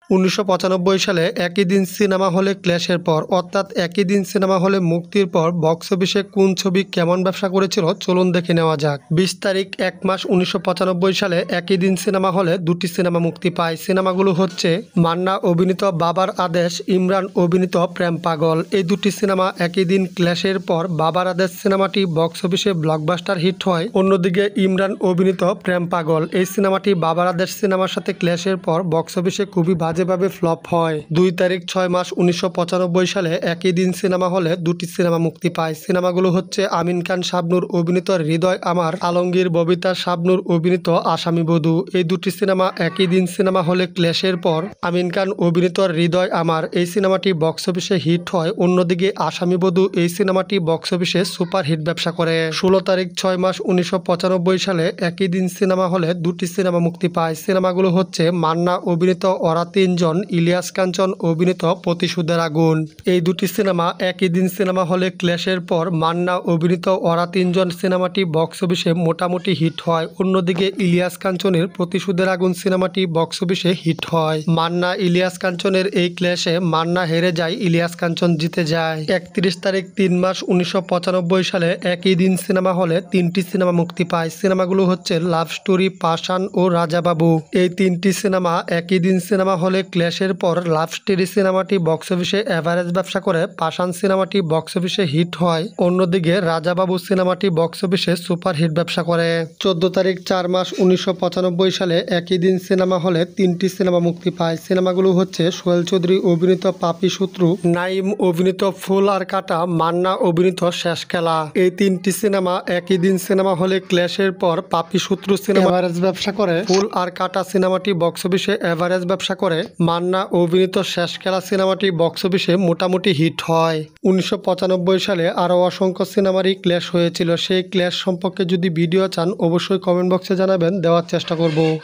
1995 সালে একই দিন সিনেমা হলে ক্ল্যাশের পর অর্থাৎ একই দিন সিনেমা হলে মুক্তির পর বক্স অফিসে কোন ছবি কেমন ব্যবসা করেছিল চলুন দেখে নেওয়া যাক। 20 তারিখ 1 মাস 1995 সালে একই দিন সিনেমা হলে দুটি সিনেমা মুক্তি পায়। সিনেমাগুলো হচ্ছে মান্না অভিনীত বাবার আদেশ, ইমরান অভিনীত প্রেম পাগল। এই দুটি সিনেমা একই দিন ক্ল্যাশের পর বাবার আদেশ সিনেমাটি বক্স অফিসে ব্লকবাস্টার হিট হয়। অন্যদিকে ইমরান অভিনীত প্রেম পাগল এই সিনেমাটি বাবার আদেশ সিনেমার সাথে ক্ল্যাশের পর বক্স অফিসে খুবই বাজেভাবে ফ্লপ হয়। 2 তারিখ 6 মাস 1995 সালে একই দিন সিনেমা হলে দুটি সিনেমা মুক্তি পায়। সিনেমাগুলো হচ্ছে আমিন খান শাবনূর অভিনীত হৃদয় আমার, আলমগীর ববিতা শাবনূর অভিনীত আসামি বধূ। এই দুটি সিনেমা একই দিন সিনেমা হলে ক্ল্যাশের পর আমিন খান অভিনীত হৃদয় আমার এই সিনেমাটি বক্স অফিসে হিট হয়। অন্যদিকে আসামি বধূ এই সিনেমাটি বক্স অফিসে সুপার হিট ব্যবসা করে। 16 তারিখ 6 মাস 1995 সালে একই দিন সিনেমা হলে দুটি সিনেমা মুক্তি পায়। সিনেমাগুলো হচ্ছে মান্না অভিনীত ওরা তিনজন, ইলিয়াস কাঞ্চন অভিনীত প্রতিশোধের আগুন। এই দুটি সিনেমা একই দিন সিনেমা হলে ক্ল্যাশের পর মান্না অভিনীত ওরা তিনজন সিনেমাটি বক্স অফিসে মোটামুটি হিট হয়। অন্যদিকে ইলিয়াস কাঞ্চনের প্রতিশোধের আগুন সিনেমাটি বক্স অফিসে হিট হয়। মান্না ইলিয়াস কাঞ্চনের এই ক্ল্যাশে মান্না হেরে যায়, ইলিয়াস কাঞ্চন জিতে যায়। 31 তারিখ 3 মাস 1995 সালে একই দিন সিনেমা হলে তিনটি সিনেমা মুক্তি পায়। সিনেমাগুলো হচ্ছে লাভ স্টোরি, পাশান ও রাজাবাবু। এই তিনটি সিনেমা একই দিন সিনেমা হলে ক্ল্যাশের পর লাভ স্টোরি সিনেমাটি বক্স অফিসে এভারেজ ব্যবসা করে, পাশান সিনেমাটি বক্স অফিসে হিট হয়। অন্যদিকে রাজাবাবু সিনেমাটি বক্স অফিসে সুপার হিট ব্যবসা করে। 14 তারিখ 4 মাস 1995 সালে একই দিন সিনেমা হলে তিনটি সিনেমা মুক্তি পায়। সিনেমাগুলো হচ্ছে সোহেল চৌধুরী অভিনীত পাপি শত্রু, নাইম অভিনীত ফুল আর কাটা, মান্না অভিনীত শেষ খেলা। এই তিনটি সিনেমা একই দিন সিনেমা হলে ক্ল্যাশের পর পাপি শত্রু সিনেমা এভারেজ ব্যবসা করে, ফুল আর কাটা সিনেমাটি বক্স অফিসে এভারেজ ব্যবসা করে, মান্না অভিনীত শেষ খেলা সিনেমাটি বক্স অফিসে মোটামুটি হিট হয়। 1995 সালে আরও অসংখ্য সিনেমারই ক্ল্যাশ হয়েছিল। সেই ক্ল্যাশ সম্পর্কে যদি ভিডিও চান অবশ্যই কমেন্ট বক্সে জানাবেন, দেওয়ার চেষ্টা করব।